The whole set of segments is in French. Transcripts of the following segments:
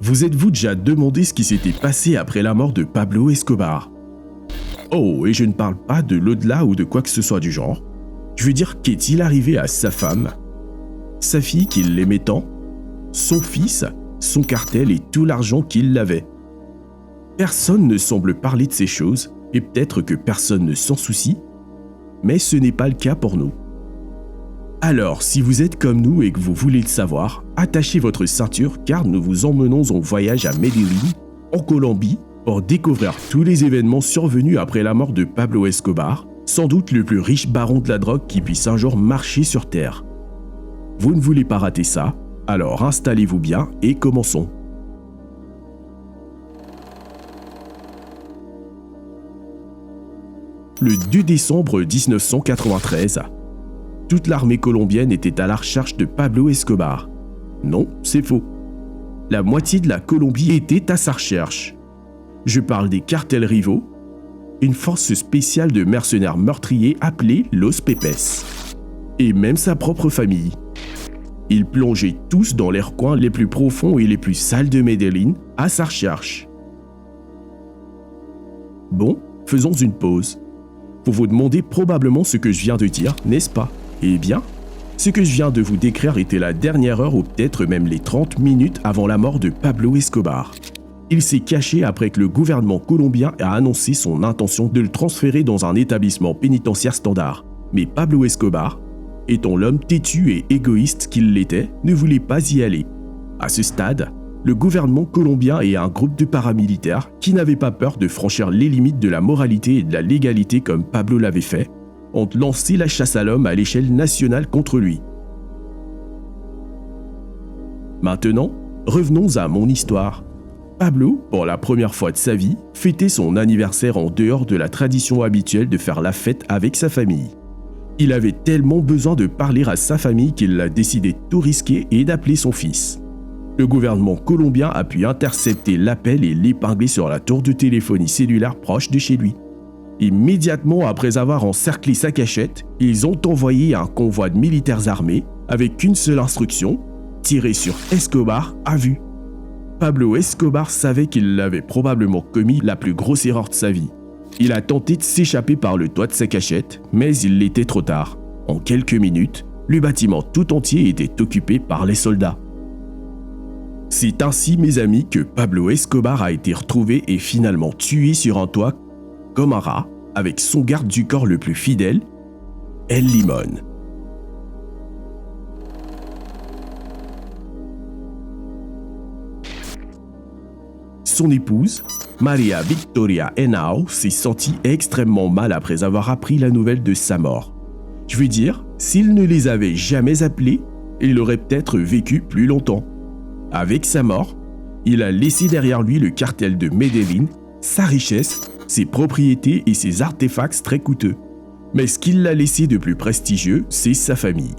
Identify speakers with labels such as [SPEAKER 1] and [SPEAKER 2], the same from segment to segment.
[SPEAKER 1] Vous êtes-vous déjà demandé ce qui s'était passé après la mort de Pablo Escobar? Oh, et je ne parle pas de l'au-delà ou de quoi que ce soit du genre. Je veux dire, qu'est-il arrivé à sa femme, sa fille qu'il l'aimait tant, son fils, son cartel et tout l'argent qu'il avait? Personne ne semble parler de ces choses, et peut-être que personne ne s'en soucie, mais ce n'est pas le cas pour nous. Alors, si vous êtes comme nous et que vous voulez le savoir, attachez votre ceinture car nous vous emmenons en voyage à Medellín, en Colombie, pour découvrir tous les événements survenus après la mort de Pablo Escobar, sans doute le plus riche baron de la drogue qui puisse un jour marcher sur Terre. Vous ne voulez pas rater ça, alors installez-vous bien et commençons. Le 2 décembre 1993, toute l'armée colombienne était à la recherche de Pablo Escobar. Non, c'est faux. La moitié de la Colombie était à sa recherche. Je parle des cartels rivaux, une force spéciale de mercenaires meurtriers appelée Los Pepes, et même sa propre famille. Ils plongeaient tous dans les recoins les plus profonds et les plus sales de Medellín à sa recherche. Bon, faisons une pause. Vous vous demandez probablement ce que je viens de dire, n'est-ce pas? Eh bien, ce que je viens de vous décrire était la dernière heure ou peut-être même les 30 minutes avant la mort de Pablo Escobar. Il s'est caché après que le gouvernement colombien a annoncé son intention de le transférer dans un établissement pénitentiaire standard. Mais Pablo Escobar, étant l'homme têtu et égoïste qu'il l'était, ne voulait pas y aller. À ce stade, le gouvernement colombien et un groupe de paramilitaires qui n'avaient pas peur de franchir les limites de la moralité et de la légalité comme Pablo l'avait fait, ont lancé la chasse à l'homme à l'échelle nationale contre lui. Maintenant, revenons à mon histoire. Pablo, pour la première fois de sa vie, fêtait son anniversaire en dehors de la tradition habituelle de faire la fête avec sa famille. Il avait tellement besoin de parler à sa famille qu'il a décidé de tout risquer et d'appeler son fils. Le gouvernement colombien a pu intercepter l'appel et l'épingler sur la tour de téléphonie cellulaire proche de chez lui. Immédiatement après avoir encerclé sa cachette, ils ont envoyé un convoi de militaires armés avec une seule instruction, tirer sur Escobar à vue. Pablo Escobar savait qu'il avait probablement commis la plus grosse erreur de sa vie. Il a tenté de s'échapper par le toit de sa cachette, mais il l'était trop tard. En quelques minutes, le bâtiment tout entier était occupé par les soldats. C'est ainsi, mes amis, que Pablo Escobar a été retrouvé et finalement tué sur un toit comme un rat, avec son garde du corps le plus fidèle, El Limón. Son épouse, María Victoria Henao, s'est sentie extrêmement mal après avoir appris la nouvelle de sa mort. Je veux dire, s'il ne les avait jamais appelés, il aurait peut-être vécu plus longtemps. Avec sa mort, il a laissé derrière lui le cartel de Medellín, sa richesse, ses propriétés et ses artefacts très coûteux. Mais ce qu'il l'a laissé de plus prestigieux, c'est sa famille.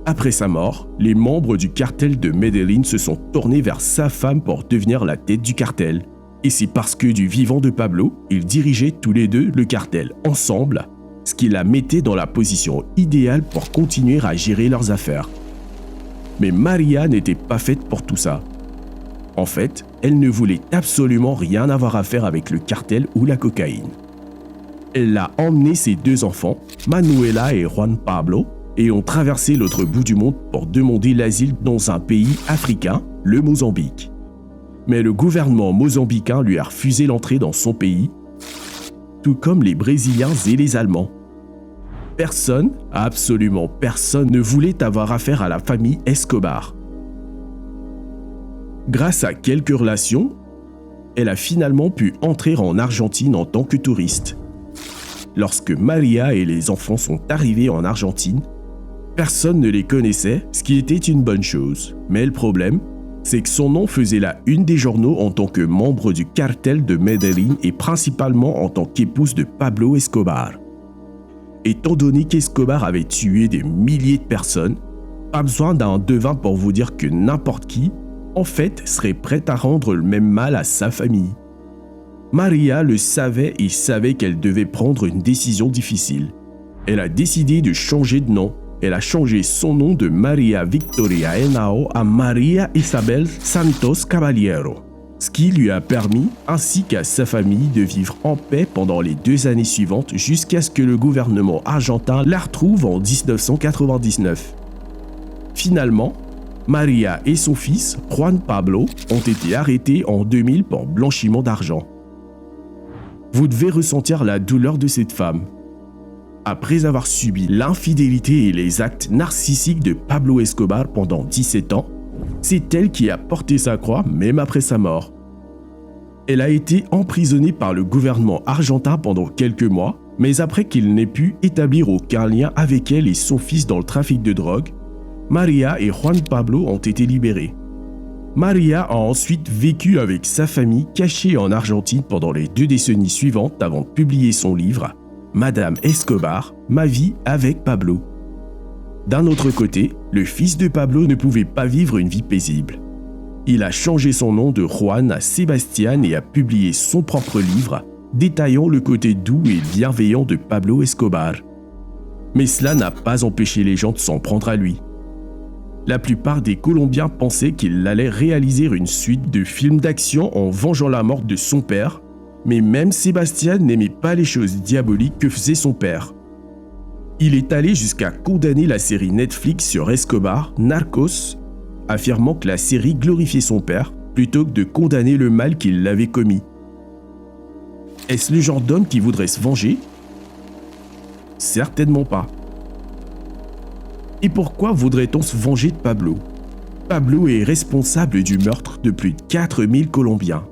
[SPEAKER 1] Après sa mort, les membres du cartel de Medellín se sont tournés vers sa femme pour devenir la tête du cartel. Et c'est parce que du vivant de Pablo, ils dirigeaient tous les deux le cartel ensemble, ce qui la mettait dans la position idéale pour continuer à gérer leurs affaires. Mais María n'était pas faite pour tout ça. En fait, elle ne voulait absolument rien avoir à faire avec le cartel ou la cocaïne. Elle a emmené ses deux enfants, Manuela et Juan Pablo, et ont traversé l'autre bout du monde pour demander l'asile dans un pays africain, le Mozambique. Mais le gouvernement mozambicain lui a refusé l'entrée dans son pays, tout comme les Brésiliens et les Allemands. Personne, absolument personne, ne voulait avoir affaire à la famille Escobar. Grâce à quelques relations, elle a finalement pu entrer en Argentine en tant que touriste. Lorsque María et les enfants sont arrivés en Argentine, personne ne les connaissait, ce qui était une bonne chose. Mais le problème, c'est que son nom faisait la une des journaux en tant que membre du cartel de Medellín et principalement en tant qu'épouse de Pablo Escobar. Étant donné qu'Escobar avait tué des milliers de personnes, pas besoin d'un devin pour vous dire que n'importe qui, en fait, serait prêt à rendre le même mal à sa famille. María le savait et savait qu'elle devait prendre une décision difficile. Elle a décidé de changer de nom elle a changé son nom de Maria Victoria Henao à Maria Isabel Santos Caballero, ce qui lui a permis, ainsi qu'à sa famille, de vivre en paix pendant les 2 années suivantes jusqu'à ce que le gouvernement argentin la retrouve en 1999. Finalement, Maria et son fils, Juan Pablo, ont été arrêtés en 2000 pour blanchiment d'argent. Vous devez ressentir la douleur de cette femme. Après avoir subi l'infidélité et les actes narcissiques de Pablo Escobar pendant 17 ans, c'est elle qui a porté sa croix même après sa mort. Elle a été emprisonnée par le gouvernement argentin pendant quelques mois, mais après qu'il n'ait pu établir aucun lien avec elle et son fils dans le trafic de drogue, Maria et Juan Pablo ont été libérés. Maria a ensuite vécu avec sa famille cachée en Argentine pendant les 2 décennies suivantes avant de publier son livre « Madame Escobar, ma vie avec Pablo ». D'un autre côté, le fils de Pablo ne pouvait pas vivre une vie paisible. Il a changé son nom de Juan à Sebastián et a publié son propre livre, détaillant le côté doux et bienveillant de Pablo Escobar. Mais cela n'a pas empêché les gens de s'en prendre à lui. La plupart des Colombiens pensaient qu'il allait réaliser une suite de films d'action en vengeant la mort de son père, mais même Sebastián n'aimait pas les choses diaboliques que faisait son père. Il est allé jusqu'à condamner la série Netflix sur Escobar, Narcos, affirmant que la série glorifiait son père plutôt que de condamner le mal qu'il avait commis. Est-ce le genre d'homme qui voudrait se venger? Certainement pas. Et pourquoi voudrait-on se venger de Pablo? Pablo est responsable du meurtre de plus de 4000 Colombiens.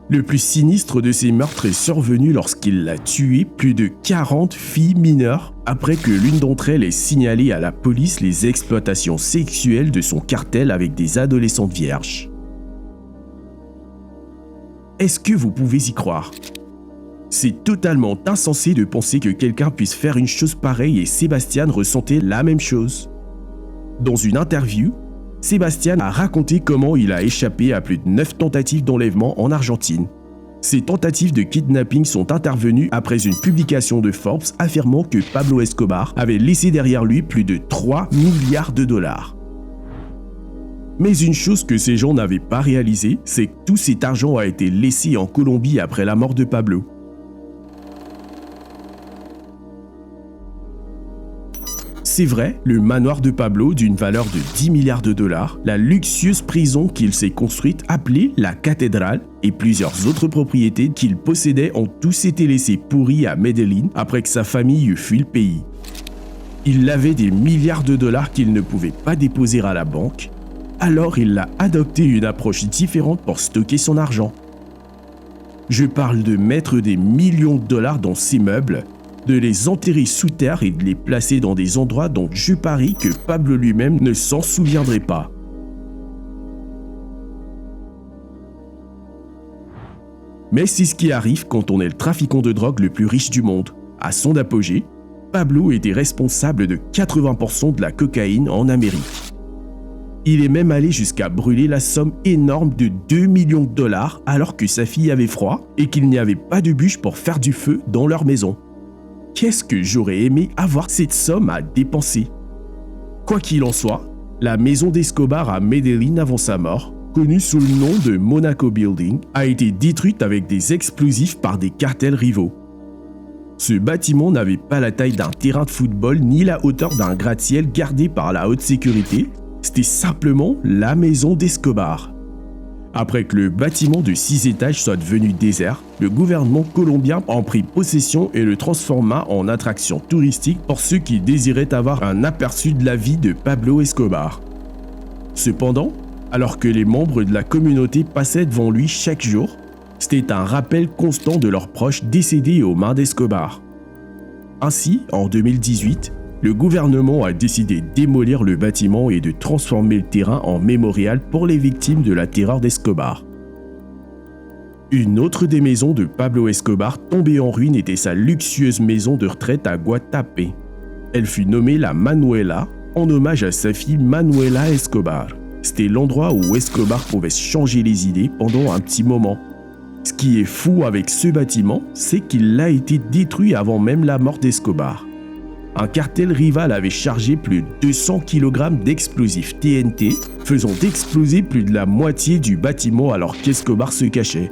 [SPEAKER 1] Le plus sinistre de ces meurtres est survenu lorsqu'il a tué plus de 40 filles mineures après que l'une d'entre elles ait signalé à la police les exploitations sexuelles de son cartel avec des adolescentes vierges. Est-ce que vous pouvez y croire? C'est totalement insensé de penser que quelqu'un puisse faire une chose pareille et Sebastián ressentait la même chose. Dans une interview, Sebastián a raconté comment il a échappé à plus de 9 tentatives d'enlèvement en Argentine. Ces tentatives de kidnapping sont intervenues après une publication de Forbes affirmant que Pablo Escobar avait laissé derrière lui plus de 3 milliards de dollars. Mais une chose que ces gens n'avaient pas réalisée, c'est que tout cet argent a été laissé en Colombie après la mort de Pablo. C'est vrai, le manoir de Pablo, d'une valeur de 10 milliards de dollars, la luxueuse prison qu'il s'est construite appelée la cathédrale et plusieurs autres propriétés qu'il possédait ont tous été laissés pourris à Medellín après que sa famille eut fui le pays. Il avait des milliards de dollars qu'il ne pouvait pas déposer à la banque, alors il a adopté une approche différente pour stocker son argent. Je parle de mettre des millions de dollars dans ses meubles, de les enterrer sous terre et de les placer dans des endroits dont je parie que Pablo lui-même ne s'en souviendrait pas. Mais c'est ce qui arrive quand on est le trafiquant de drogue le plus riche du monde. À son apogée, Pablo était responsable de 80% de la cocaïne en Amérique. Il est même allé jusqu'à brûler la somme énorme de 2 millions de dollars alors que sa fille avait froid et qu'il n'y avait pas de bûche pour faire du feu dans leur maison. Qu'est-ce que j'aurais aimé avoir cette somme à dépenser? Quoi qu'il en soit, la maison d'Escobar à Medellín avant sa mort, connue sous le nom de Monaco Building, a été détruite avec des explosifs par des cartels rivaux. Ce bâtiment n'avait pas la taille d'un terrain de football ni la hauteur d'un gratte-ciel gardé par la haute sécurité, c'était simplement la maison d'Escobar. Après que le bâtiment de 6 étages soit devenu désert, le gouvernement colombien en prit possession et le transforma en attraction touristique pour ceux qui désiraient avoir un aperçu de la vie de Pablo Escobar. Cependant, alors que les membres de la communauté passaient devant lui chaque jour, c'était un rappel constant de leurs proches décédés aux mains d'Escobar. Ainsi, en 2018, le gouvernement a décidé de démolir le bâtiment et de transformer le terrain en mémorial pour les victimes de la terreur d'Escobar. Une autre des maisons de Pablo Escobar tombée en ruine était sa luxueuse maison de retraite à Guatapé. Elle fut nommée la Manuela en hommage à sa fille Manuela Escobar. C'était l'endroit où Escobar pouvait se changer les idées pendant un petit moment. Ce qui est fou avec ce bâtiment, c'est qu'il a été détruit avant même la mort d'Escobar. un cartel rival avait chargé plus de 200 kg d'explosifs TNT, faisant exploser plus de la moitié du bâtiment alors qu'Escobar se cachait.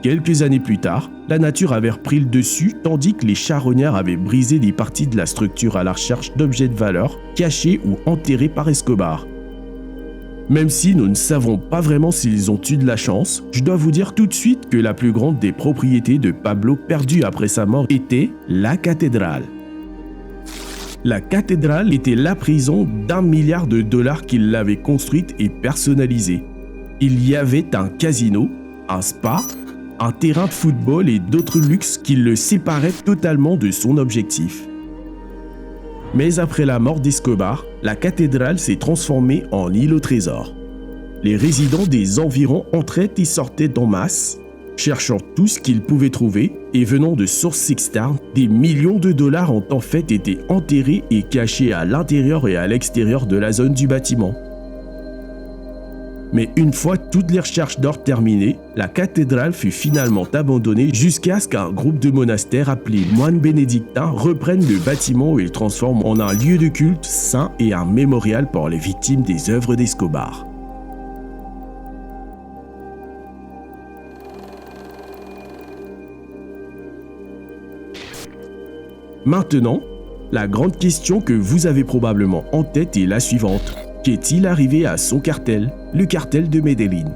[SPEAKER 1] Quelques années plus tard, la nature avait repris le dessus tandis que les charognards avaient brisé des parties de la structure à la recherche d'objets de valeur cachés ou enterrés par Escobar. Même si nous ne savons pas vraiment s'ils ont eu de la chance, je dois vous dire tout de suite que la plus grande des propriétés de Pablo perdues après sa mort était la cathédrale. La cathédrale était la prison d'1 milliard de dollars qu'il avait construite et personnalisée. Il y avait un casino, un spa, un terrain de football et d'autres luxes qui le séparaient totalement de son objectif. Mais après la mort d'Escobar, la cathédrale s'est transformée en île au trésor. Les résidents des environs entraient et sortaient en masse, cherchant tout ce qu'ils pouvaient trouver et venant de sources externes, des millions de dollars ont en fait été enterrés et cachés à l'intérieur et à l'extérieur de la zone du bâtiment. Mais une fois toutes les recherches d'or terminées, la cathédrale fut finalement abandonnée jusqu'à ce qu'un groupe de monastères appelés moines bénédictins reprenne le bâtiment et le transforme en un lieu de culte saint et un mémorial pour les victimes des œuvres d'Escobar. Maintenant, la grande question que vous avez probablement en tête est la suivante. Qu'est-il arrivé à son cartel, le cartel de Medellín?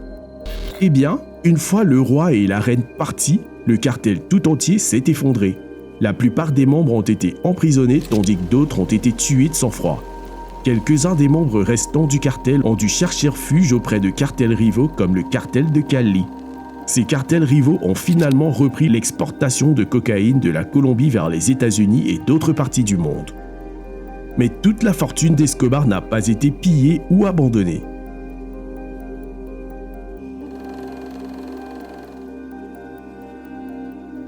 [SPEAKER 1] Eh bien, une fois le roi et la reine partis, le cartel tout entier s'est effondré. La plupart des membres ont été emprisonnés tandis que d'autres ont été tués de sang-froid. Quelques-uns des membres restants du cartel ont dû chercher refuge auprès de cartels rivaux comme le cartel de Cali. Ces cartels rivaux ont finalement repris l'exportation de cocaïne de la Colombie vers les États-Unis et d'autres parties du monde. Mais toute la fortune d'Escobar n'a pas été pillée ou abandonnée.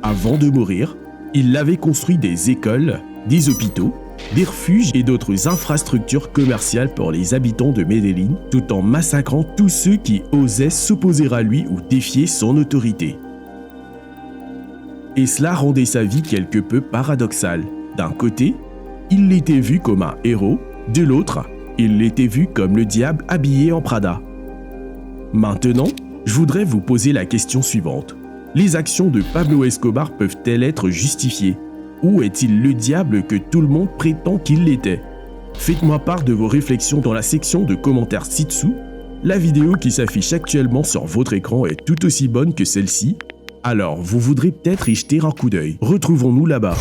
[SPEAKER 1] Avant de mourir, il avait construit des écoles, des hôpitaux, des refuges et d'autres infrastructures commerciales pour les habitants de Medellín, tout en massacrant tous ceux qui osaient s'opposer à lui ou défier son autorité. Et cela rendait sa vie quelque peu paradoxale. D'un côté, il l'était vu comme un héros, de l'autre, il l'était vu comme le diable habillé en Prada. Maintenant, je voudrais vous poser la question suivante. Les actions de Pablo Escobar peuvent-elles être justifiées? Ou est-il le diable que tout le monde prétend qu'il l'était? Faites-moi part de vos réflexions dans la section de commentaires ci-dessous. La vidéo qui s'affiche actuellement sur votre écran est tout aussi bonne que celle-ci. Alors, vous voudrez peut-être y jeter un coup d'œil. Retrouvons-nous là-bas.